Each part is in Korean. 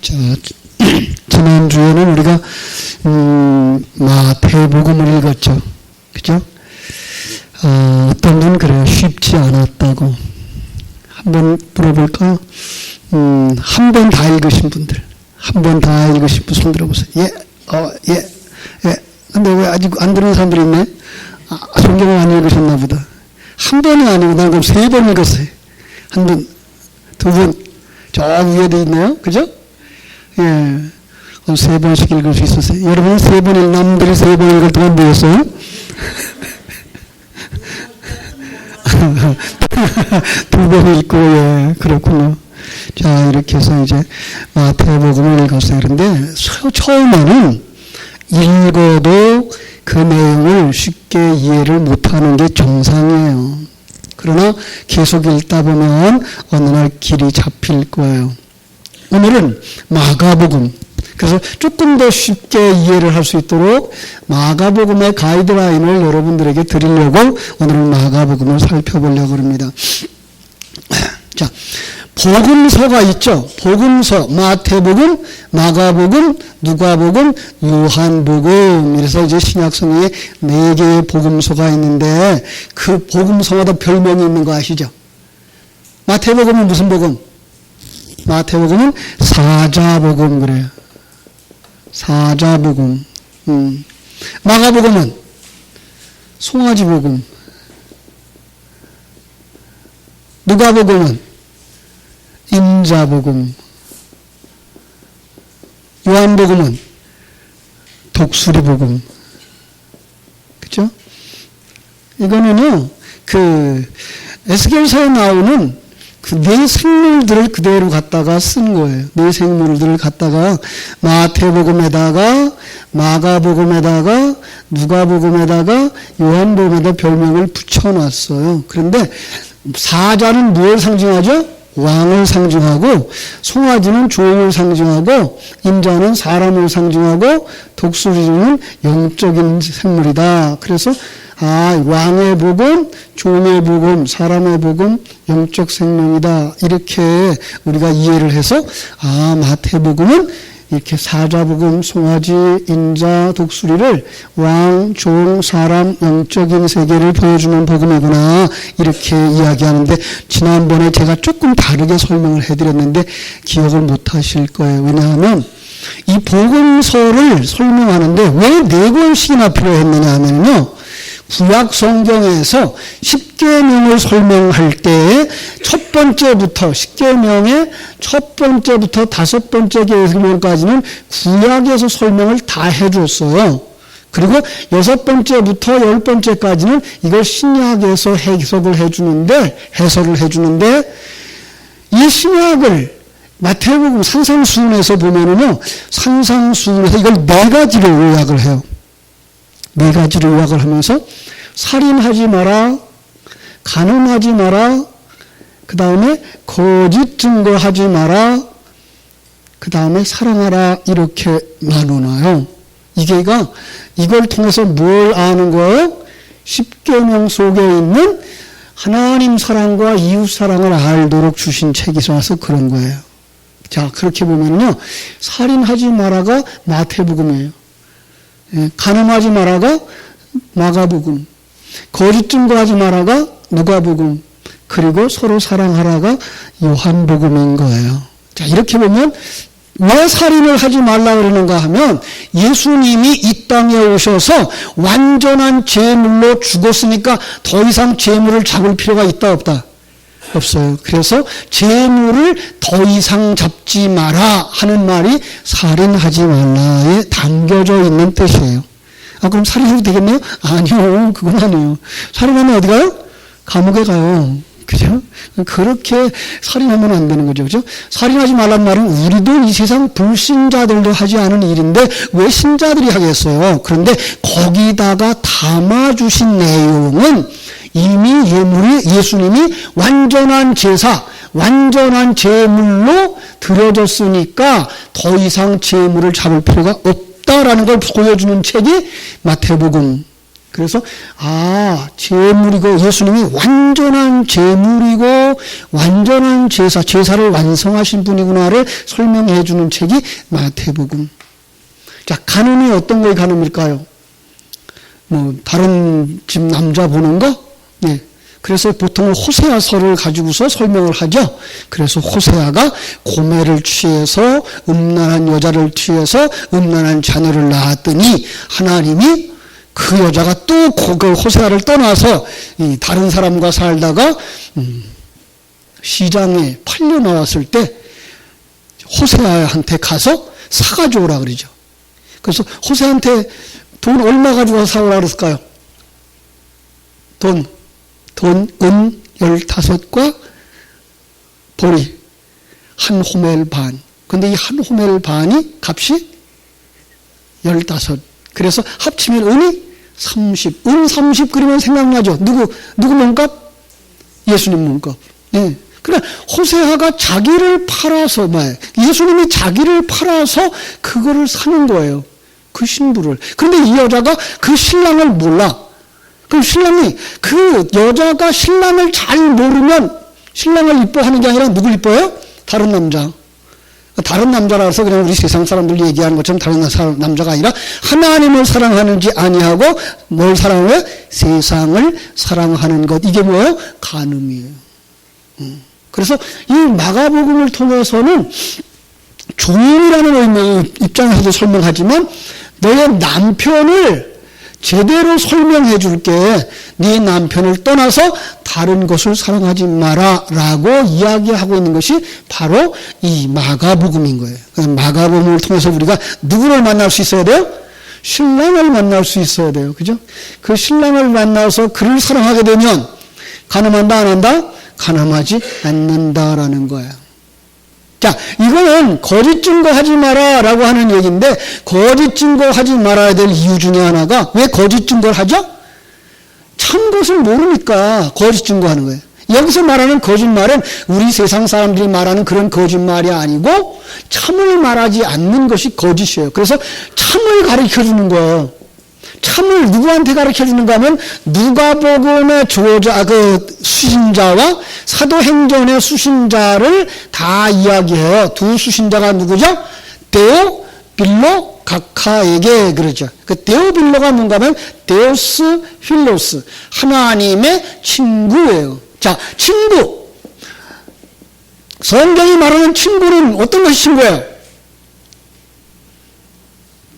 자, 지난주에는 우리가 마태복음을 읽었죠. 그죠? 어떤 분 그래요. 쉽지 않았다고. 한번 물어볼까요? 한 번 다 읽으신 분들. 한 번 다 읽으신 분 손 들어보세요. 예. 근데 왜 아직 안 들은 사람들이 있네? 성경을 안 읽으셨나 보다. 한 번이 아니고 난 그럼 3번 읽었어요. 한 번, 2번, 저 위에도 있네요. 그죠? 예. 그럼 3번씩 읽을 수 있었어요. 여러분 3번 남들이 3번 읽을 동안 뭐였어요? 2번 읽고, 예. 그렇군요. 자, 이렇게 해서 이제 마태복음을 읽었어요. 그런데 처음에는 읽어도 그 내용을 쉽게 이해를 못하는 게 정상이에요. 그러나 계속 읽다 보면 어느 날 길이 잡힐 거예요. 오늘은 마가복음. 그래서 조금 더 쉽게 이해를 할 수 있도록 마가복음의 가이드라인을 여러분들에게 드리려고 오늘은 마가복음을 살펴보려고 합니다. 자, 복음서가 있죠. 복음서, 마태복음, 마가복음, 누가복음, 요한복음. 이래서 이제 신약성경에 4개의 복음서가 있는데 그 복음서마다 별명이 있는 거 아시죠? 마태복음은 무슨 복음? 마태복음은 사자복음 그래요. 사자복음. 마가복음은 송아지복음. 누가복음은 인자복음. 요한복음은 독수리복음. 그죠? 이거는요, 에스겔서에 나오는 그 4 생물들을 그대로 갖다가 쓴 거예요. 4 생물들을 갖다가 마태복음에다가, 마가복음에다가, 누가복음에다가, 요한복음에다 별명을 붙여놨어요. 그런데 사자는 무엇을 상징하죠? 왕을 상징하고, 송아지는 종을 상징하고, 인자는 사람을 상징하고, 독수리는 영적인 생물이다. 그래서 왕의 복음, 종의 복음, 사람의 복음, 영적 생명이다. 이렇게 우리가 이해를 해서 마태복음은 이렇게 사자복음, 송아지, 인자, 독수리를 왕, 종, 사람, 영적인 세계를 보여주는 복음이구나 이렇게 이야기하는데 지난번에 제가 조금 다르게 설명을 해드렸는데 기억을 못 하실 거예요. 왜냐하면 이 복음서를 설명하는데 왜 4권씩이나 필요했느냐 하면요. 구약 성경에서 십계명을 설명할 때에 첫 번째부터 십계명의 첫 번째부터 5번째 계명까지는 구약에서 설명을 다 해줬어요. 그리고 6번째부터 10번째까지는 이걸 신약에서 해석을 해주는데 이 신약을 마태복음 산상수훈에서 보면은요, 산상수훈에서 이걸 4가지로 요약을 해요. 4가지로 요약을 하면서 살인하지 마라, 간음하지 마라, 그 다음에 거짓 증거하지 마라, 그 다음에 사랑하라 이렇게 나눠놔요. 이걸 통해서 뭘 아는 거예요? 십계명 속에 있는 하나님 사랑과 이웃 사랑을 알도록 주신 책이라서 그런 거예요. 자, 그렇게 보면요, 살인하지 마라가 마태복음이에요. 간음하지 마라가 마가복음, 거짓 증거하지 마라가 누가복음, 그리고 서로 사랑하라가 요한복음인 거예요. 자, 이렇게 보면 왜 살인을 하지 말라 그러는가 하면 예수님이 이 땅에 오셔서 완전한 제물로 죽었으니까 더 이상 제물을 잡을 필요가 있다 없다? 없어요. 그래서 제물을 더 이상 잡지 마라 하는 말이 살인하지 말라에 담겨져 있는 뜻이에요. 그럼 살인해도 되겠네요? 아니요. 그건 아니에요. 살인하면 어디 가요? 감옥에 가요. 그죠? 그렇게 살인하면 안 되는 거죠. 그죠? 살인하지 말란 말은 우리도 이 세상 불신자들도 하지 않은 일인데 왜 신자들이 하겠어요? 그런데 거기다가 담아주신 내용은 이미 예수님이 완전한 제사, 완전한 제물로 드려졌으니까 더 이상 제물을 잡을 필요가 없다라는 걸 보여주는 책이 마태복음. 그래서 제물이고 예수님이 완전한 제물이고 완전한 제사를 완성하신 분이구나를 설명해 주는 책이 마태복음. 자, 간음이 어떤 거의 간음일까요? 다른 집 남자 보는 거? 네. 그래서 보통 호세아서를 가지고서 설명을 하죠. 그래서 호세아가 고매를 취해서 음란한 여자를 취해서 음란한 자녀를 낳았더니 하나님이 그 여자가 또 그 호세아를 떠나서 다른 사람과 살다가 시장에 팔려 나왔을 때 호세아한테 가서 사가지고 오라 그러죠. 그래서 호세아한테 돈 얼마 가지고 사오라 그랬을까요? 은 15과 보리 한 호멜 반. 근데 이 한 호멜 반이 값이 15. 그래서 합치면 은이 30. 은 30 그러면 생각나죠. 누구 몸값? 예수님 몸값. 예. 그러니까 호세아가 자기를 팔아서 예수님이 자기를 팔아서 그거를 사는 거예요. 그 신부를. 그런데 이 여자가 그 신랑을 몰라. 그럼 신랑이 그 여자가 신랑을 잘 모르면 신랑을 이뻐하는 게 아니라 누굴 이뻐해요? 다른 남자. 다른 남자라서 그냥 우리 세상 사람들이 얘기하는 것처럼 다른 남자가 아니라 하나님을 사랑하는지 아니하고 뭘 사랑해요? 세상을 사랑하는 것. 이게 뭐예요? 간음이에요. 그래서 이 마가복음을 통해서는 종이라는 입장에서도 설명하지만 너의 남편을 제대로 설명해 줄게. 네 남편을 떠나서 다른 것을 사랑하지 마라 라고 이야기하고 있는 것이 바로 이 마가복음인 거예요. 마가복음을 통해서 우리가 누구를 만날 수 있어야 돼요? 신랑을 만날 수 있어야 돼요. 그죠? 그 신랑을 만나서 그를 사랑하게 되면 간음한다 안 한다? 간음하지 않는다라는 거예요. 자, 이거는 거짓 증거하지 마라 라고 하는 얘기인데 거짓 증거하지 말아야 될 이유 중에 하나가 왜 거짓 증거를 하죠? 참 것을 모르니까 거짓 증거하는 거예요. 여기서 말하는 거짓말은 우리 세상 사람들이 말하는 그런 거짓말이 아니고 참을 말하지 않는 것이 거짓이에요. 그래서 참을 가르쳐 주는 거예요. 참을 누구한테 가르쳐 주는가 하면 누가복음의 수신자와 사도행전의 수신자를 다 이야기해요. 두 수신자가 누구죠? 데오빌로 각하에게 그러죠. 그 데오빌로가 뭔가 하면 데오스 필로스, 하나님의 친구예요. 자, 친구. 성경이 말하는 친구는 어떤 것이 친구예요?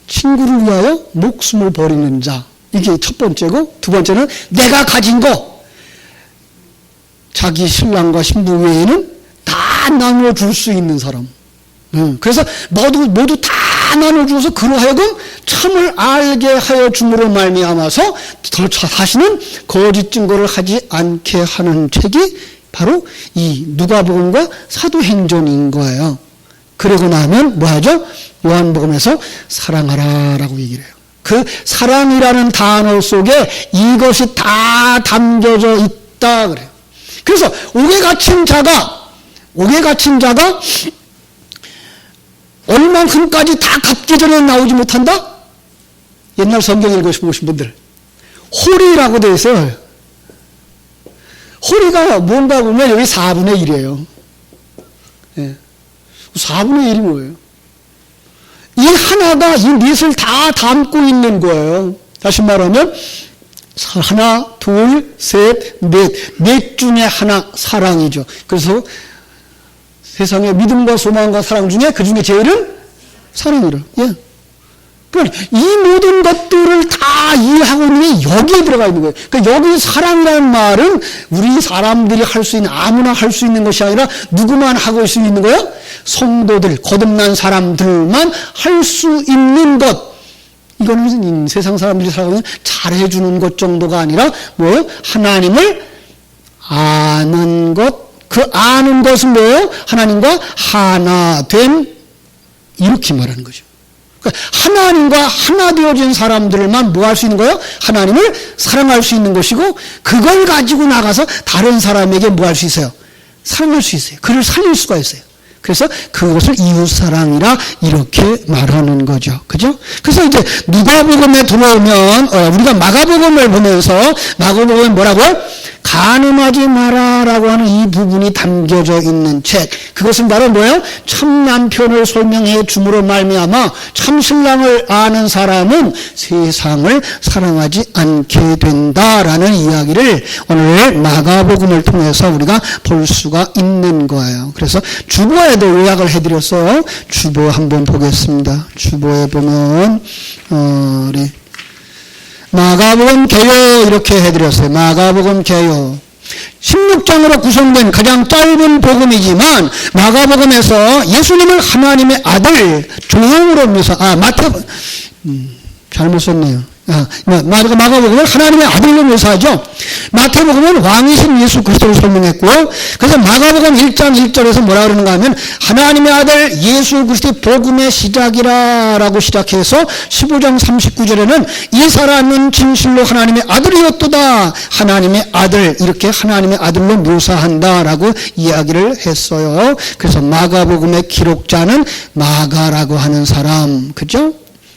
친구를 위하여 목숨을 버리는 자. 이게 첫 번째고, 두 번째는 내가 가진 거. 자기 신랑과 신부 외에는 다 나눠줄 수 있는 사람. 그래서 모두 다 나눠줘서 그러하여금 참을 알게 하여 줌으로 말미암아서 다시는 거짓 증거를 하지 않게 하는 책이 바로 이 누가복음과 사도행전인 거예요. 그러고 나면 뭐 하죠? 요한복음에서 사랑하라라고 얘기를 해요. 그 사랑이라는 단어 속에 이것이 다 담겨져 있다 그래요. 그래서 옥에 갇힌 자가 얼만큼까지 다 갚기 전에 나오지 못한다? 옛날 성경 읽어보신 분들 홀이라고 되어 있어요. 홀이가 뭔가 보면 여기 4분의 1이에요. 예. 4분의 1이 뭐예요? 이 하나가 이 넷을 다 담고 있는 거예요. 다시 말하면 하나, 둘, 셋, 넷 중에 하나 사랑이죠. 그래서 세상의 믿음과 소망과 사랑 중에 그 중에 제일은 사랑이라. 예. 그러니까 이 모든 것들을 다 이해하고 있는 게 여기에 들어가 있는 거예요. 그러니까 여기 사랑이라는 말은 우리 사람들이 할 수 있는 아무나 할 수 있는 것이 아니라 누구만 하고 수 있는 거예요? 성도들, 거듭난 사람들만 할 수 있는 것. 이거는 세상 사람들이 살아가면 잘해주는 것 정도가 아니라 뭐예요? 하나님을 아는 것. 그 아는 것은 뭐예요? 하나님과 하나 된 이렇게 말하는 거죠. 그러니까 하나님과 하나 되어진 사람들만 뭐 할 수 있는 거예요? 하나님을 사랑할 수 있는 것이고 그걸 가지고 나가서 다른 사람에게 뭐 할 수 있어요? 사랑할 수 있어요. 그를 살릴 수가 있어요. 그래서 그것을 이웃사랑이라 이렇게 말하는 거죠. 그죠? 그래서 이제 누가복음에 들어오면 우리가 마가복음을 보면서 마가복음에 뭐라고요? 간음하지 마라라고 하는 이 부분이 담겨져 있는 책. 그것은 바로 뭐예요? 참 남편을 설명해 줌으로 말미암아 참 신랑을 아는 사람은 세상을 사랑하지 않게 된다라는 이야기를 오늘 마가복음을 통해서 우리가 볼 수가 있는 거예요. 그래서 주보에도 요약을 해드렸어요. 주보 한번 보겠습니다. 주보에 보면 우리 마가복음 개요 이렇게 해드렸어요. 마가복음 개요. 16장으로 구성된 가장 짧은 복음이지만 마가복음에서 예수님을 하나님의 아들 종으로 묘사, 잘못 썼네요. 마가복음은 하나님의 아들로 묘사하죠. 마태복음은 왕이신 예수 그리스도를 설명했고요. 그래서 마가복음 1장 1절에서 뭐라 그러는가 하면 하나님의 아들 예수 그리스도의 복음의 시작이라 라고 시작해서 15장 39절에는 이 사람은 진실로 하나님의 아들이었도다. 하나님의 아들, 이렇게 하나님의 아들로 묘사한다 라고 이야기를 했어요. 그래서 마가복음의 기록자는 마가라고 하는 사람, 그죠?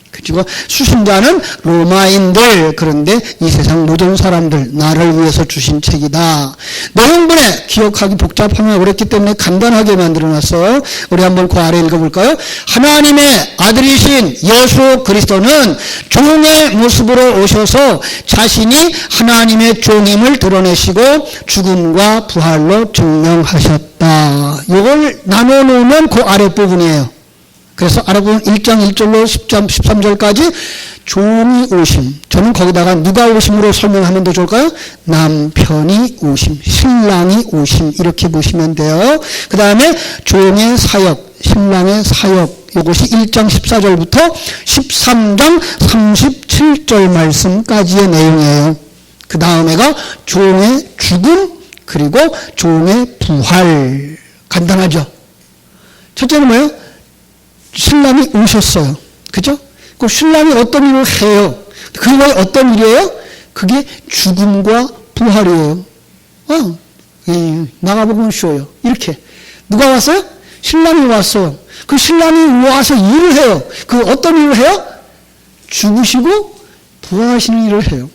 그리고 수신자는 로마인들, 그런데 이 세상 모든 사람들, 나를 위해서 주신 책이다. 내용분에 기억하기 복잡하면 어렵기 때문에 간단하게 만들어놨어요. 우리 한번 그 아래 읽어볼까요? 하나님의 아들이신 예수 그리스도는 종의 모습으로 오셔서 자신이 하나님의 종임을 드러내시고 죽음과 부활로 증명하셨다. 이걸 나눠놓으면 그 아랫부분이에요. 그래서 아랫부분 1장 1절로 10장 13절까지 종이 오심. 저는 거기다가 누가 오심으로 설명하면 더 좋을까요? 남편이 오심, 신랑이 오심 이렇게 보시면 돼요. 그 다음에 종의 사역, 신랑의 사역. 이것이 1장 14절부터 13장 37절 말씀까지의 내용이에요. 그 다음에가 종의 죽음 그리고 종의 부활. 간단하죠? 첫째는 뭐예요? 신랑이 오셨어요. 그죠? 그 신랑이 어떤 일을 해요? 그게 어떤 일이에요? 그게 죽음과 부활이에요. 마가복음 쇼요. 이렇게. 누가 왔어요? 신랑이 왔어요. 그 신랑이 와서 일을 해요. 그 어떤 일을 해요? 죽으시고 부활하시는 일을 해요.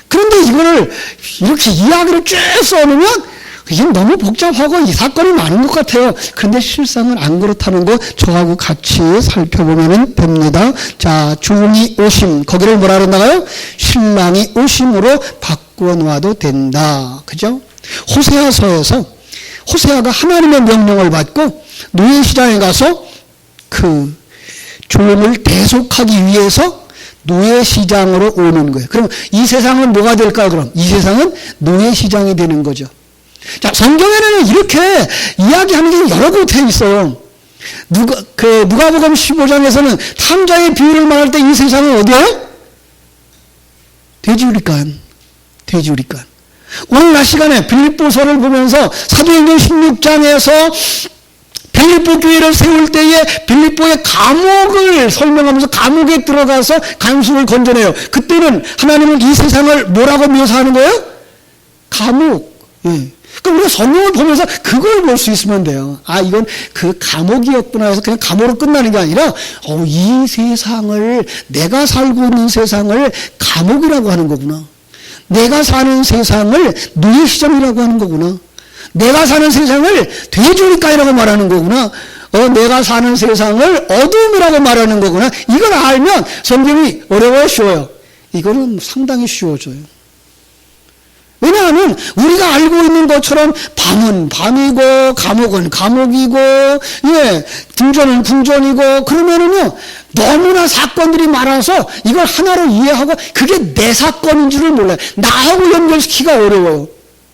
그런데 이거를 이렇게 이야기를 쭉 써놓으면 이게 너무 복잡하고 이 사건이 많은 것 같아요. 그런데 실상은 안 그렇다는 거 저하고 같이 살펴보면 됩니다. 자, 종이 오심. 거기를 뭐라 그런다고요? 신랑이 오심으로 바꿔놓아도 된다. 그죠? 호세아서에서 호세아가 하나님의 명령을 받고 노예시장에 가서 그 종을 대속하기 위해서 노예시장으로 오는 거예요. 그럼 이 세상은 뭐가 될까요? 그럼 이 세상은 노예시장이 되는 거죠. 자, 성경에는 이렇게 이야기하는 게 여러 곳에 있어요. 누가복음 15장에서는 탐자의 비유를 말할 때 이 세상은 어디예요? 돼지우리간. 돼지우리간. 오늘 낮 시간에 빌립보서를 보면서 사도행전 16장에서 빌립보 교회를 세울 때에 빌립보의 감옥을 설명하면서 감옥에 들어가서 간수를 건져내요. 그때는 하나님은 이 세상을 뭐라고 묘사하는 거예요? 감옥. 예. 그럼 우리가 성경을 보면서 그걸 볼 수 있으면 돼요. 이건 그 감옥이었구나 해서 그냥 감옥으로 끝나는 게 아니라 이 세상을, 내가 살고 있는 세상을 감옥이라고 하는 거구나. 내가 사는 세상을 노예시장이라고 하는 거구나. 내가 사는 세상을 돼지우리가이라고 말하는 거구나. 내가 사는 세상을 어둠이라고 말하는 거구나. 이걸 알면 성경이 어려워요, 쉬워요? 이거는 상당히 쉬워져요. 왜냐하면 우리가 알고 있는 것처럼 밤은 밤이고 감옥은 감옥이고 궁전은 궁전이고 그러면은요 너무나 사건들이 많아서 이걸 하나로 이해하고 그게 내 사건인 줄을 몰라요. 나하고 연결시키기가 어려워요.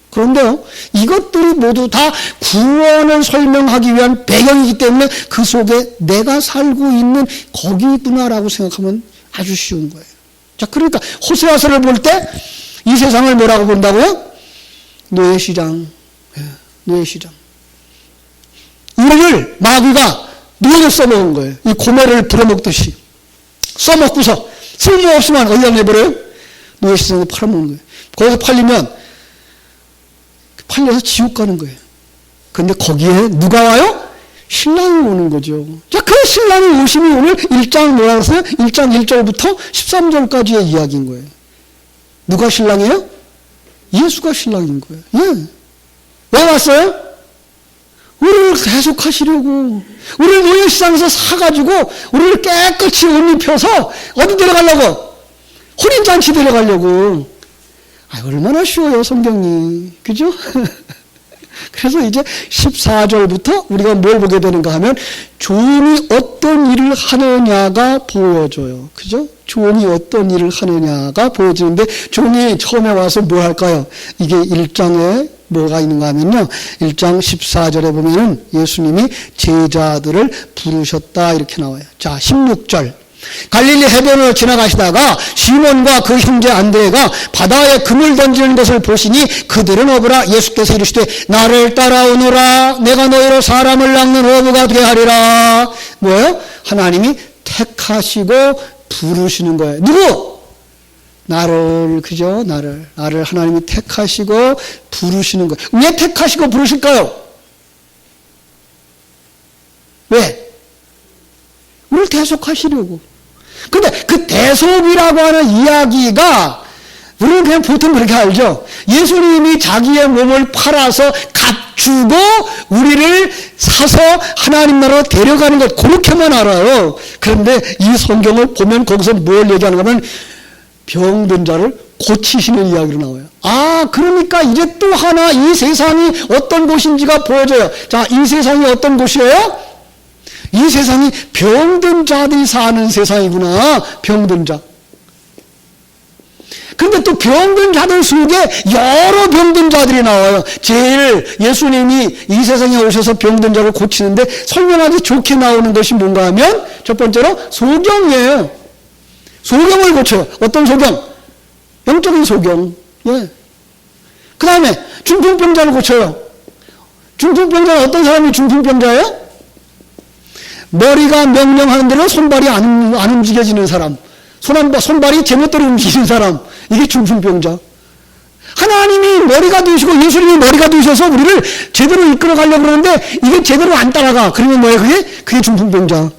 그런데요 이것들이 모두 다 구원을 설명하기 위한 배경이기 때문에 그 속에 내가 살고 있는 거기구나라고 생각하면 아주 쉬운 거예요. 자, 그러니까 호세아서를 볼 때 이 세상을 뭐라고 본다고요? 노예시장. 노예시장. 우리를 마귀가 노예로 써먹은 거예요. 이 고매를 들어먹듯이. 써먹고서 쓸모없으면 어디다 내버려요? 노예시장에 팔아먹는 거예요. 거기서 팔려서 지옥 가는 거예요. 근데 거기에 누가 와요? 신랑이 오는 거죠. 자, 그 신랑이 오심이 오늘 1장 뭐라고 했어요? 1장 1절부터 13절까지의 이야기인 거예요. 누가 신랑이에요? 예수가 신랑인 거예요. 예. 왜 왔어요? 우리를 계속하시려고. 우리를 노예시장에서 사가지고 우리를 깨끗이 옷 입혀서 어디 데려가려고? 혼인잔치 데려가려고. 아, 얼마나 쉬워요, 성경이. 그죠? 그래서 이제 14절부터 우리가 뭘 보게 되는가 하면 종이 어떤 일을 하느냐가 보여져요. 그죠? 종이 어떤 일을 하느냐가 보여지는데 종이 처음에 와서 뭘 할까요? 이게 1장에 뭐가 있는가 하면요. 1장 14절에 보면은 예수님이 제자들을 부르셨다 이렇게 나와요. 자, 16절. 갈릴리 해변을 지나가시다가 시몬과 그 형제 안드레가 바다에 금을 던지는 것을 보시니 그들은 어부라. 예수께서 이르시되 나를 따라오너라. 내가 너희로 사람을 낚는 어부가 되게 하리라. 뭐예요? 하나님이 택하시고 부르시는 거예요. 누구? 나를, 그죠? 나를 하나님이 택하시고 부르시는 거예요. 왜 택하시고 부르실까요? 왜? 우리를 대속하시려고. 근데 그 대속이라고 하는 이야기가 우리는 그냥 보통 그렇게 알죠. 예수님이 자기의 몸을 팔아서 값주고 우리를 사서 하나님 나라로 데려가는 것, 그렇게만 알아요. 그런데 이 성경을 보면 거기서 뭘 얘기하는가 하면 병든 자를 고치시는 이야기로 나와요. 아, 그러니까 이제 또 하나 이 세상이 어떤 곳인지가 보여져요. 자, 이 세상이 어떤 곳이에요? 이 세상이 병든 자들이 사는 세상이구나. 병든 자. 그런데 또 병든 자들 속에 여러 병든 자들이 나와요. 제일 예수님이 이 세상에 오셔서 병든 자를 고치는데 설명하기 좋게 나오는 것이 뭔가 하면 첫 번째로 소경이에요. 소경을 고쳐요. 어떤 소경? 영적인 소경. 예. 그 다음에 중풍병자를 고쳐요. 중풍병자는 어떤 사람이 중풍병자예요? 머리가 명령하는 대로 손발이 안 움직여지는 사람. 손발이 제멋대로 움직이는 사람. 이게 중풍병자. 하나님이 머리가 되시고 예수님이 머리가 되셔서 우리를 제대로 이끌어 가려고 그러는데 이게 제대로 안 따라가. 그러면 뭐예요? 그게 중풍병자.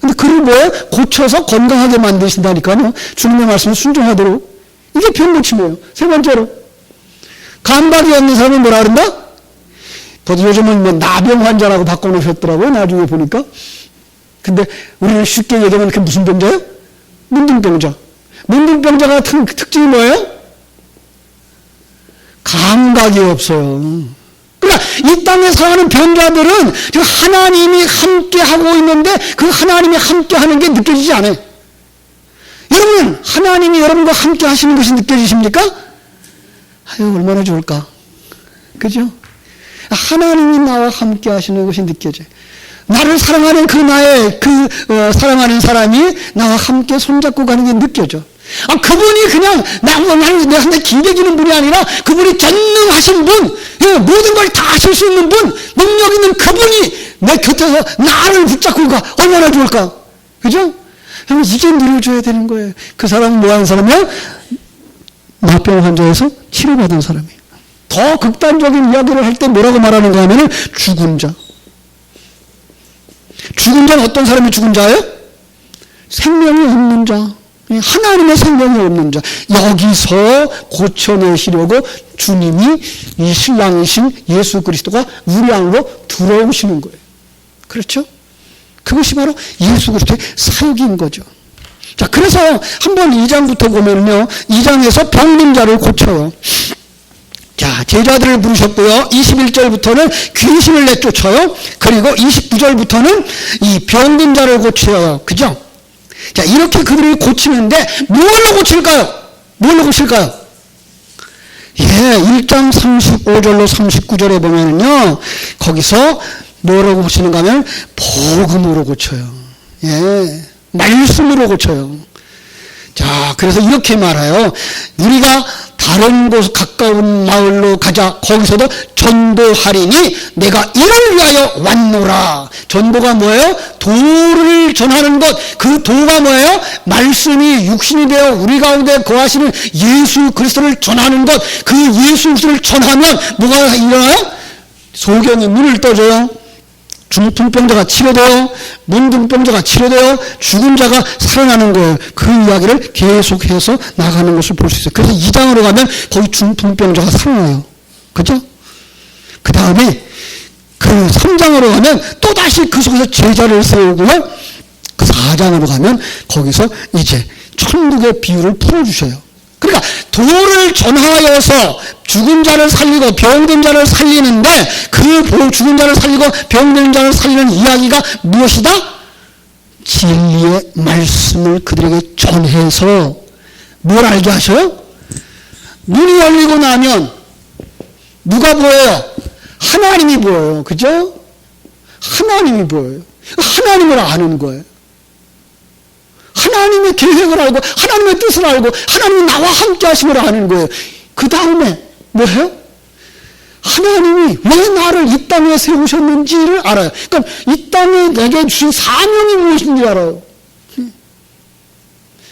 근데 그를 뭐예요? 고쳐서 건강하게 만드신다니까요. 주님의 말씀에 순종하도록. 이게 병고침이에요. 세 번째로. 감각이 없는 사람은 뭐라 그런다? 요즘은 뭐 나병 환자라고 바꿔놓으셨더라고요. 나중에 보니까. 근데 우리는 쉽게 얘기하면 그게 무슨 병자예요? 문둥병자. 문둥병자가 특징이 뭐예요? 감각이 없어요. 그러니까 이 땅에 사는 병자들은 지금 하나님이 함께 하고 있는데 그 하나님이 함께 하는 게 느껴지지 않아요. 여러분, 하나님이 여러분과 함께 하시는 것이 느껴지십니까? 아유, 얼마나 좋을까. 그죠? 하나님이 나와 함께 하시는 것이 느껴져요. 나를 사랑하는 사랑하는 사람이 나와 함께 손잡고 가는 게 느껴져. 그분이 그냥 나한테 기대기는 분이 아니라 그분이 전능하신 분, 모든 걸 다 하실 수 있는 분, 능력 있는 그분이 내 곁에서 나를 붙잡고 가. 얼마나 좋을까. 그죠? 여러분, 이게 누려줘야 되는 거예요. 그 사람은 뭐 하는 사람이야? 나병 환자에서 치료받은 사람이에요. 더 극단적인 이야기를 할 때 뭐라고 말하는가 하면은 죽은 자. 죽은 자는 어떤 사람이 죽은 자예요? 생명이 없는 자. 하나님의 생명이 없는 자. 여기서 고쳐내시려고 주님이 이 신랑이신 예수 그리스도가 우리 안으로 들어오시는 거예요. 그렇죠? 그것이 바로 예수 그리스도의 사역인 거죠. 자, 그래서 한번 2장부터 보면요. 2장에서 병든 자를 고쳐요. 자, 제자들을 부르셨고요. 21절부터는 귀신을 내쫓아요. 그리고 29절부터는 이 병든 자를 고쳐요. 그죠? 자, 이렇게 그들을 고치는데 뭘로 고칠까요? 뭘로 고칠까요? 예, 1장 35절로 39절에 보면은요. 거기서 뭐라고 고치는가 하면 복음으로 고쳐요. 예, 말씀으로 고쳐요. 자, 그래서 이렇게 말해요. 우리가 다른 곳 가까운 마을로 가자. 거기서도 전도하리니 내가 이를 위하여 왔노라. 전도가 뭐예요? 도를 전하는 것. 그 도가 뭐예요? 말씀이 육신이 되어 우리 가운데 거하시는 예수 그리스도를 전하는 것. 그 예수 그리스도를 전하면 뭐가 일어나요? 소경이 문을 떠줘요. 중풍병자가 치료돼요. 문둥병자가 치료돼요. 죽은 자가 살아나는 거예요. 그 이야기를 계속해서 나가는 것을 볼 수 있어요. 그래서 2장으로 가면 거기 중풍병자가 살아나요. 그죠? 그 다음에 그 3장으로 가면 또다시 그 속에서 제자를 세우고요. 그 4장으로 가면 거기서 이제 천국의 비유를 풀어주셔요. 그러니까 도를 전하여서 죽은 자를 살리고 병든 자를 살리는데 그 죽은 자를 살리고 병든 자를 살리는 이야기가 무엇이다? 진리의 말씀을 그들에게 전해서 뭘 알게 하셔요? 눈이 열리고 나면 누가 보여요? 하나님이 보여요. 그죠? 하나님이 보여요. 하나님을 아는 거예요. 하나님의 계획을 알고 하나님의 뜻을 알고 하나님이 나와 함께 하심을 아는 거예요. 그 다음에 뭐예요? 하나님이 왜 나를 이 땅에 세우셨는지를 알아요. 그러니까 이 땅에 내게 주신 사명이 무엇인지 알아요.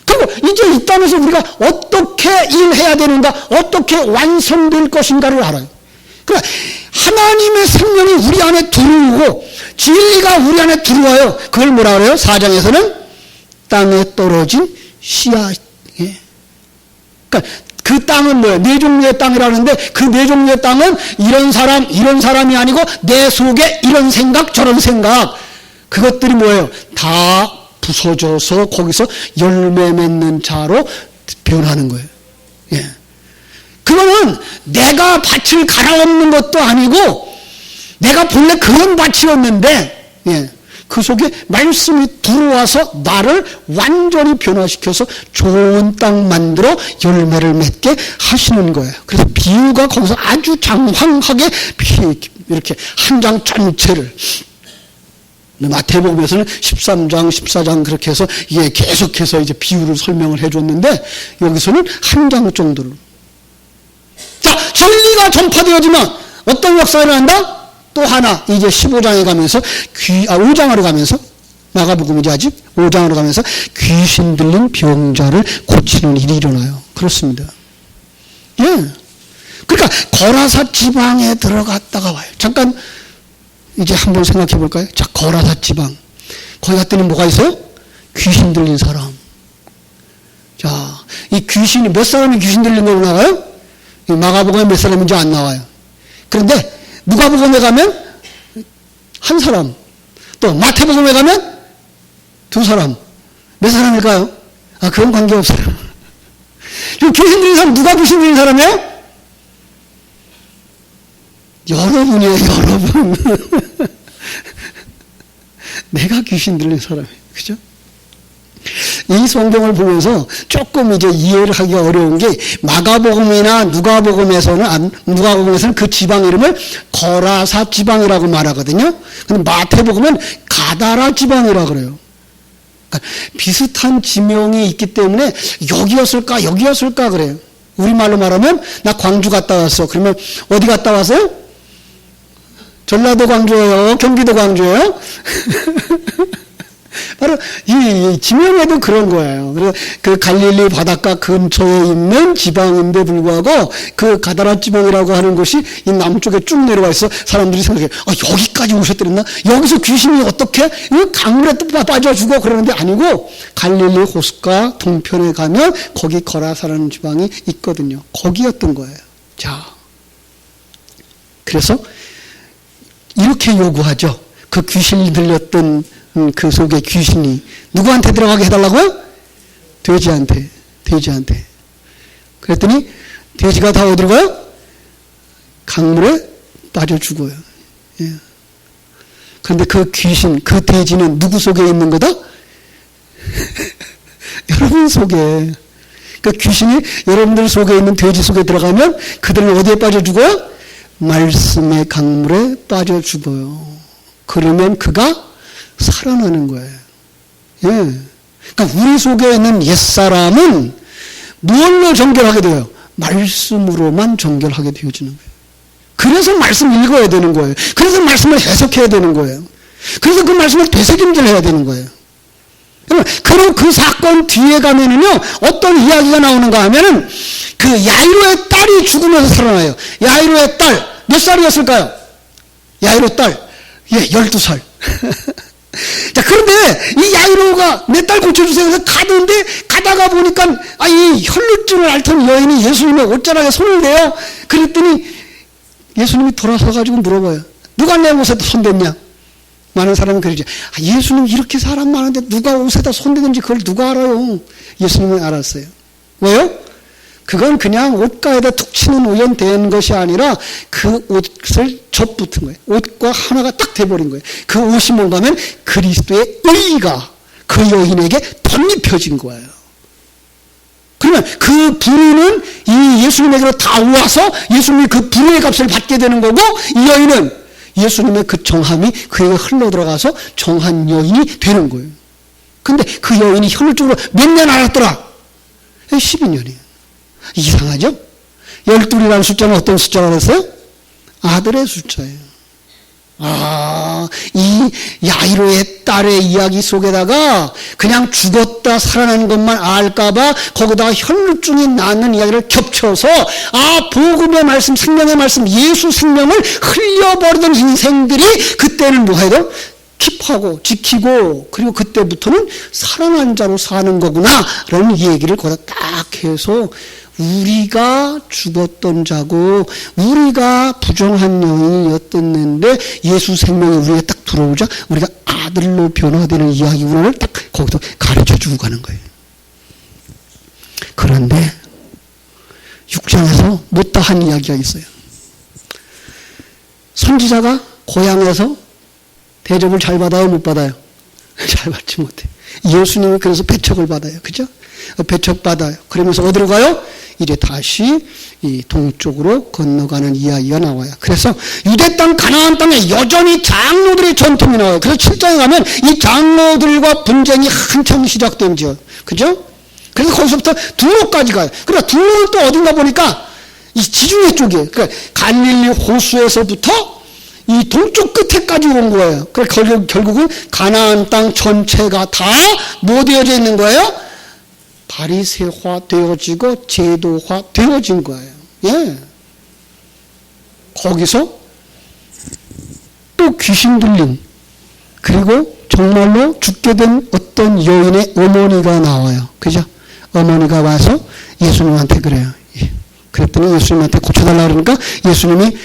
그리고 이제 이 땅에서 우리가 어떻게 일해야 되는가, 어떻게 완성될 것인가를 알아요. 그러니까 하나님의 생명이 우리 안에 들어오고 진리가 우리 안에 들어와요. 그걸 뭐라 그래요? 4장에서는 땅에 떨어진 씨앗. 그러니까 그 땅은 뭐예요? 네 종류의 땅이라는데 그 네 종류의 땅은 이런 사람이 아니고 내 속에 이런 생각 저런 생각 그것들이 뭐예요? 다 부서져서 거기서 열매 맺는 자로 변하는 거예요. 예. 그거는 내가 밭을 갈아엎는 것도 아니고 내가 본래 그런 밭이었는데 예. 그 속에 말씀이 들어와서 나를 완전히 변화시켜서 좋은 땅 만들어 열매를 맺게 하시는 거예요. 그래서 비유가 거기서 아주 장황하게 이렇게 한 장 전체를 마태복음에서는 13장, 14장 그렇게 해서 이게 계속해서 이제 비유를 설명을 해줬는데 여기서는 한 장 정도로. 자, 진리가 전파되어지면 어떤 역사가 일어난다? 또 하나 이제 15장에 가면서 5장으로 가면서 마가복음이지 아직 5장으로 가면서 귀신 들린 병자를 고치는 일이 일어나요. 그렇습니다. 예. 그러니까 거라사 지방에 들어갔다가 와요. 잠깐 이제 한번 생각해 볼까요? 자, 거라사 지방. 거기 갔더니 뭐가 있어요? 귀신 들린 사람. 자, 이 귀신이 몇 사람이 귀신 들린 걸로 나와요? 마가복음에 몇 사람인지 안 나와요. 그런데 누가복음에 가면 한 사람, 또 마태복음에 가면 두 사람. 몇 사람일까요? 아, 그건 관계없어요. 지금 귀신 들린 사람, 누가 귀신 들린 사람이에요? 여러분이에요, 여러분. 내가 귀신 들린 사람이에요. 그죠? 이 성경을 보면서 조금 이제 이해를 하기가 어려운 게 마가복음이나 누가복음에서는 그 지방 이름을 거라사 지방이라고 말하거든요. 근데 마태복음은 가다라 지방이라고 그래요. 그러니까 비슷한 지명이 있기 때문에 여기였을까 그래요. 우리말로 말하면 나 광주 갔다 왔어. 그러면 어디 갔다 왔어요? 전라도 광주예요? 경기도 광주예요? 바로 이 지명에도 그런 거예요. 그래서 그 갈릴리 바닷가 근처에 있는 지방인데 불구하고 그 가다라 지방이라고 하는 곳이 이 남쪽에 쭉 내려와 있어. 사람들이 생각해, 여기까지 오셨더랬나? 여기서 귀신이 어떻게 강물에 빠져 죽어 그러는데 아니고 갈릴리 호숫가 동편에 가면 거기 거라사라는 지방이 있거든요. 거기였던 거예요. 자, 그래서 이렇게 요구하죠. 그 귀신이 들렸던 그 속에 귀신이 누구한테 들어가게 해달라고요? 돼지한테. 그랬더니 돼지가 다 어디로 가요? 강물에 빠져 죽어요. 예. 그런데 그 귀신, 그 돼지는 누구 속에 있는 거다? 여러분 속에. 그 귀신이 여러분들 속에 있는 돼지 속에 들어가면 그들은 어디에 빠져 죽어요? 말씀의 강물에 빠져 죽어요. 그러면 그가 살아나는 거예요. 예. 그러니까 우리 속에 있는 옛사람은 무엇로 정결하게 돼요? 말씀으로만 정결하게 되어지는 거예요. 그래서 말씀 읽어야 되는 거예요. 그래서 말씀을 해석해야 되는 거예요. 그래서 그 말씀을 되새김질해야 되는 거예요. 그럼 그 사건 뒤에 가면은요, 어떤 이야기가 나오는가 하면은 그 야이로의 딸이 죽으면서 살아나요. 야이로의 딸, 몇 살이었을까요? 야이로 딸, 12살. 자, 그런데 이 야이로가 내 딸 고쳐주세요 해서 가는데 가다가 보니까 이 혈루증을 앓던 여인이 예수님의 옷자락에 손을 대요. 그랬더니 예수님이 돌아서가지고 물어봐요. 누가 내 옷에다 손댔냐? 많은 사람은 그러죠. 예수님 이렇게 사람 많은데 누가 옷에다 손대는지 그걸 누가 알아요? 예수님은 알았어요. 왜요? 그건 그냥 옷가에다 툭 치는 우연된 것이 아니라 그 옷을 접붙은 거예요. 옷과 하나가 딱 돼버린 거예요. 그 옷이 뭔가 하면 그리스도의 의가 그 여인에게 덧입혀진 거예요. 그러면 그 불의는 이 예수님에게로 다 와서 예수님이 그 불의의 값을 받게 되는 거고, 이 여인은 예수님의 그 정함이 그에게 흘러 들어가서 정한 여인이 되는 거예요. 근데 그 여인이 혈루증으로 몇 년 앓았더라? 12년이에요. 이상하죠? 12이라는 숫자는 어떤 숫자가 됐어요? 아들의 숫자예요. 이 야이로의 딸의 이야기 속에다가 그냥 죽었다 살아나는 것만 알까봐 거기다가 혈루증이 낫는 이야기를 겹쳐서 복음의 말씀, 생명의 말씀, 예수 생명을 흘려버리던 인생들이 그때는 뭐 해야 돼요? 킵하고 지키고, 그리고 그때부터는 살아난 자로 사는 거구나 라는 얘기를 거기다 딱 해서 우리가 죽었던 자고 우리가 부정한 여인이었는데 예수 생명이 우리에 딱 들어오자 우리가 아들로 변화되는 이야기구나를 딱 거기서 가르쳐주고 가는 거예요. 그런데 6장에서 못다한 이야기가 있어요. 선지자가 고향에서 대접을 잘 받아요, 못 받아요? 잘 받지 못해. 예수님은 그래서 배척을 받아요. 그죠? 배척받아요. 그러면서 어디로 가요? 이제 다시 이 동쪽으로 건너가는 이야기가 나와요. 그래서 유대 땅, 가나안 땅에 여전히 장로들의 전통이 나와요. 그래서 7장에 가면 이 장로들과 분쟁이 한참 시작되죠. 그죠? 그래서 거기서부터 두로까지 가요. 그러나 두로는 또 어딘가 보니까 이 지중해 쪽이에요. 그러니까 갈릴리 호수에서부터 이 동쪽 끝에까지 온 거예요. 그래서 결국은 가나안 땅 전체가 다 뭐 되어져 있는 거예요? 바리새화 되어지고 제도화 되어진 거예요. 예. 거기서 또 귀신 들린, 그리고 정말로 죽게 된 어떤 여인의 어머니가 나와요. 그죠? 어머니가 와서 예수님한테 그래요. 예. 그랬더니 예수님한테 고쳐달라 그러니까 예수님이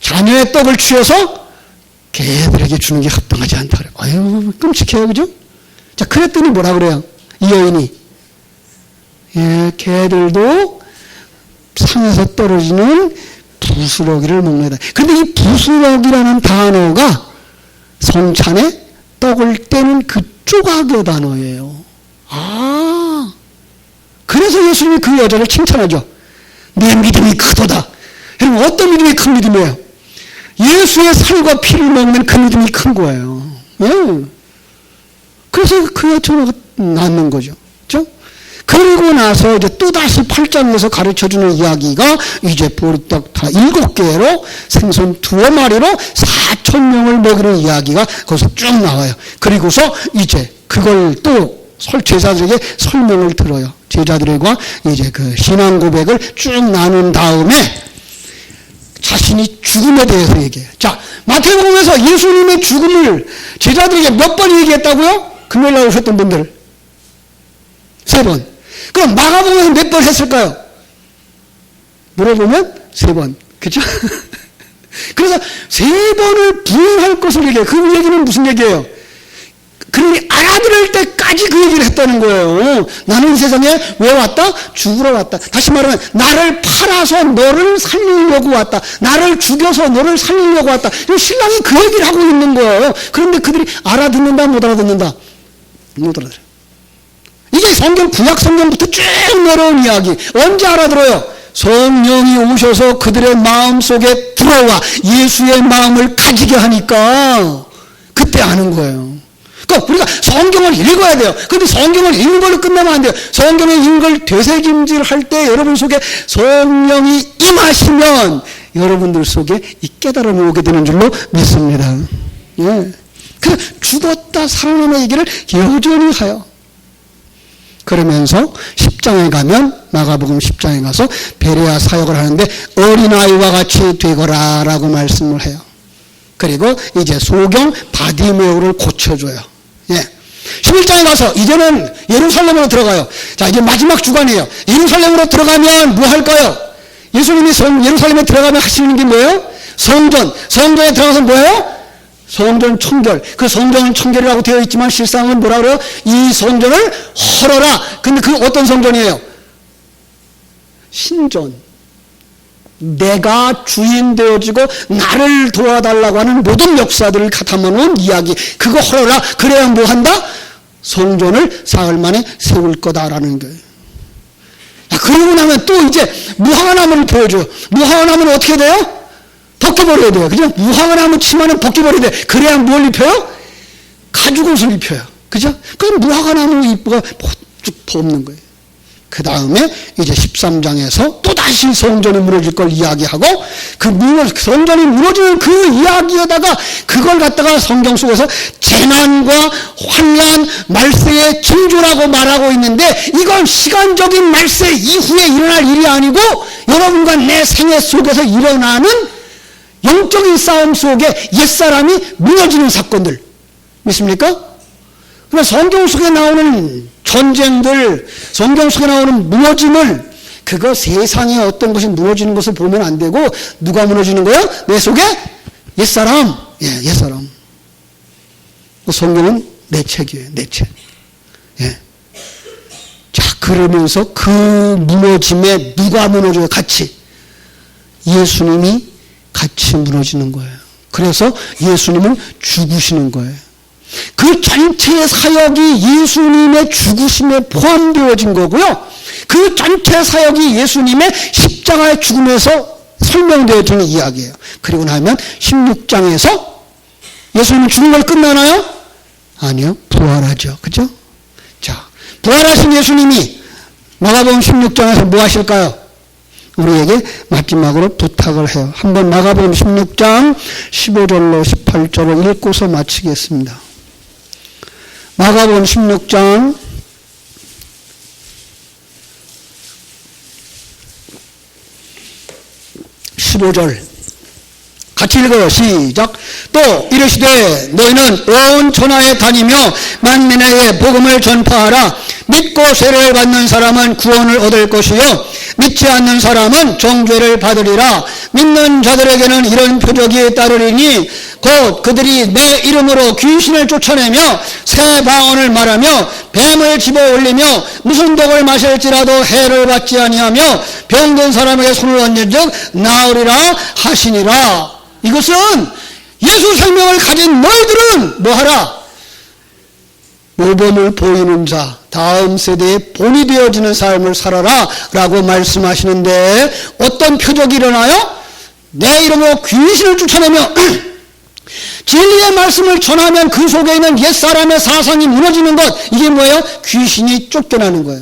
자녀의 떡을 취해서 개들에게 주는 게 합당하지 않다 그래요. 아유, 끔찍해요. 그죠? 자, 그랬더니 뭐라 그래요? 이 여인이. 예, 개들도 상에서 떨어지는 부스러기를 먹는다. 그런데 이 부스러기라는 단어가 성찬에 떡을 떼는 그 조각의 단어예요. 그래서 예수님이 그 여자를 칭찬하죠. 내 믿음이 크도다. 여러분, 어떤 믿음이 큰 믿음이에요? 예수의 살과 피를 먹는 그 믿음이 큰 거예요. 예. 그래서 그 여자가 낳는 거죠. 그렇죠? 그리고 나서 이제 또다시 8장에서 가르쳐주는 이야기가 이제 보리떡 다 7개로 생선 2마리로 4,000명을 먹이는 이야기가 거기서 쭉 나와요. 그리고서 이제 그걸 또 제자들에게 설명을 들어요. 제자들과 이제 그 신앙 고백을 쭉 나눈 다음에 자신이 죽음에 대해서 얘기해요. 자, 마태복음에서 예수님의 죽음을 제자들에게 몇 번 얘기했다고요? 금요일 날 오셨던 분들 3번. 그럼 마가복음에서 몇 번 했을까요? 물어보면 3번. 그죠? 그래서 3번을 부인할 것을 얘기해요. 그 얘기는 무슨 얘기예요? 그러니 알아들을 때까지 그 얘기를 했다는 거예요. 나는 이 세상에 왜 왔다? 죽으러 왔다. 다시 말하면 나를 팔아서 너를 살리려고 왔다. 나를 죽여서 너를 살리려고 왔다. 신랑이 그 얘기를 하고 있는 거예요. 그런데 그들이 알아듣는다, 못 알아듣는다? 못 알아들어요. 이게 성경, 구약 성경부터 쭉 내려온 이야기. 언제 알아들어요? 성령이 오셔서 그들의 마음 속에 들어와 예수의 마음을 가지게 하니까 그때 아는 거예요. 그러니까 우리가 성경을 읽어야 돼요. 그런데 성경을 읽는 걸로 끝나면 안 돼요. 성경의 읽는 걸 되새김질 할 때 여러분 속에 성령이 임하시면 여러분들 속에 이 깨달음이 오게 되는 줄로 믿습니다. 예. 그래서 죽었다 살아나는 얘기를 여전히 해요. 그러면서 10장에 가면, 마가복음 10장에 가서 베레아 사역을 하는데 어린아이와 같이 되거라 라고 말씀을 해요. 그리고 이제 소경 바디메오를 고쳐줘요. 예. 11장에 가서 이제는 예루살렘으로 들어가요. 자, 이제 마지막 주간이에요. 예루살렘으로 들어가면 뭐 할까요? 예수님이 예루살렘에 들어가면 하시는 게 뭐예요? 성전에 들어가서 뭐예요? 성전 청결. 그 성전은 청결이라고 되어 있지만 실상은 뭐라 그래요? 이 성전을 헐어라. 근데 그 어떤 성전이에요? 신전. 내가 주인 되어지고 나를 도와달라고 하는 모든 역사들을 담아놓은 이야기. 그거 헐어라. 그래야 뭐 한다? 성전을 사흘 만에 세울 거다라는 거예요. 그러고 나면 또 이제 무화과 나무를 보여줘요. 무화과 나무는 어떻게 돼요? 벗겨버려야 돼요. 그죠? 무화과 나무 치마는 벗겨버려야 돼. 그래야 뭘 입혀요? 가죽 옷을 입혀요. 그죠? 그럼 무화과 나무 이쁘가 쭉 벗는 거예요. 그 다음에 이제 13장에서 또다시 성전이 무너질 걸 이야기하고 성전이 무너지는 그 이야기에다가 그걸 갖다가 성경 속에서 재난과 환난, 말세의 징조라고 말하고 있는데 이건 시간적인 말세 이후에 일어날 일이 아니고 여러분과 내 생애 속에서 일어나는 영적인 싸움 속에 옛사람이 무너지는 사건들. 믿습니까? 그러나 성경 속에 나오는 전쟁들, 성경 속에 나오는 무너짐을 그거 세상에 어떤 것이 무너지는 것을 보면 안 되고 누가 무너지는 거예요? 내 속에 옛사람. 예, 옛사람. 성경은 내 책이에요. 내 책. 예. 자, 그러면서 그 무너짐에 누가 무너져요? 같이. 예수님이 같이 무너지는 거예요. 그래서 예수님은 죽으시는 거예요. 그 전체의 사역이 예수님의 죽으심에 포함되어진 거고요. 그 전체 사역이 예수님의 십자가의 죽음에서 설명되어지는 이야기예요. 그리고 나면 16장에서 예수님은 죽은 걸 끝나나요? 아니요. 부활하죠. 그죠? 자, 부활하신 예수님이 마가복음 16장에서 뭐 하실까요? 우리에게 마지막으로 부탁을 해요. 한번 마가복음 16장 15절로 18절을 읽고서 마치겠습니다. 마가복음 16장 15절 같이 읽어요. 시작. 또 이르시되 너희는 온 천하에 다니며 만민에게 복음을 전파하라. 믿고 세례를 받는 사람은 구원을 얻을 것이요 믿지 않는 사람은 정죄를 받으리라. 믿는 자들에게는 이런 표적이 따르리니 곧 그들이 내 이름으로 귀신을 쫓아내며 새 방언을 말하며 뱀을 집어 올리며 무슨 독을 마실지라도 해를 받지 아니하며 병든 사람에게 손을 얹은즉 나으리라 하시니라. 이것은 예수 생명을 가진 너희들은 뭐하라? 모범을 보이는 자, 다음 세대의 본이 되어지는 삶을 살아라 라고 말씀하시는데 어떤 표적이 일어나요? 내 이름으로 귀신을 쫓아내며 진리의 말씀을 전하면 그 속에 있는 옛사람의 사상이 무너지는 것, 이게 뭐예요? 귀신이 쫓겨나는 거예요.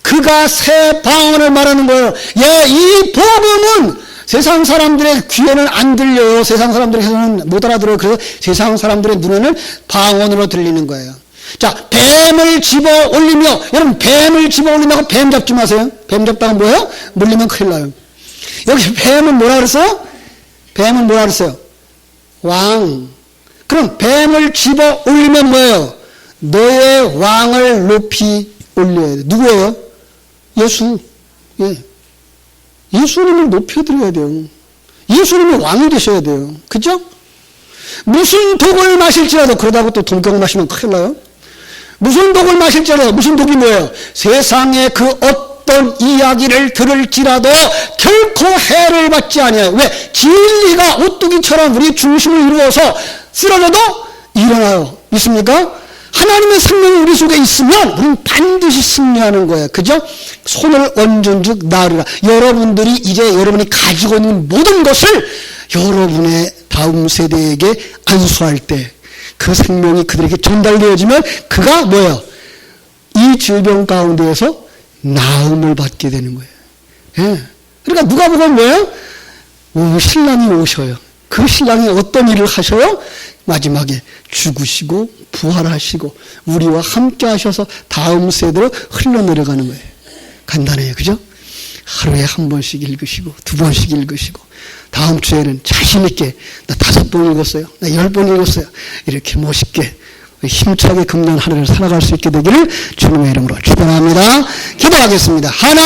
그가 새 방언을 말하는 거예요. 예, 이 복음은 세상 사람들의 귀에는 안 들려요. 세상 사람들에게는 못 알아들어요. 그래서 세상 사람들의 눈에는 방언으로 들리는 거예요. 자, 뱀을 집어 올리며, 여러분 뱀을 집어 올린다고 뱀 잡지 마세요. 뱀 잡다가 뭐예요? 물리면 큰일 나요. 여기 뱀은 뭐라 그랬어요? 뱀은 뭐라 그랬어요? 왕. 그럼 뱀을 집어 올리면 뭐예요? 너의 왕을 높이 올려야 돼. 누구예요? 예수. 예. 예수님을 높여드려야 돼요. 예수님이 왕이 되셔야 돼요. 그죠? 무슨 독을 마실지라도, 그러다가 또 독을 마시면 큰일 나요. 무슨 독을 마실지라도, 무슨 독이 뭐예요? 세상의 그 어떤 이야기를 들을지라도 결코 해를 받지 아니해요. 왜? 진리가 오뚜기처럼 우리 중심을 이루어서 쓰러져도 일어나요. 믿습니까? 하나님의 생명이 우리 속에 있으면 우리는 반드시 승리하는 거예요. 그죠? 손을 얹은 즉 나으리라. 여러분들이 이제 여러분이 가지고 있는 모든 것을 여러분의 다음 세대에게 안수할 때 그 생명이 그들에게 전달되어지면 그가 뭐예요? 이 질병 가운데에서 나음을 받게 되는 거예요. 예. 그러니까 누가 보면 뭐예요? 신랑이 오셔요. 그 신랑이 어떤 일을 하셔요? 마지막에 죽으시고 부활하시고 우리와 함께 하셔서 다음 세대로 흘러내려가는 거예요. 간단해요. 그죠? 하루에 한 번씩 읽으시고 2번씩 읽으시고 다음 주에는 자신 있게 나 5번 읽었어요. 나 10번 읽었어요. 이렇게 멋있게 힘차게 금년 한 해를 살아갈 수 있게 되기를 주님의 이름으로 축원합니다. 기도하겠습니다. 하나님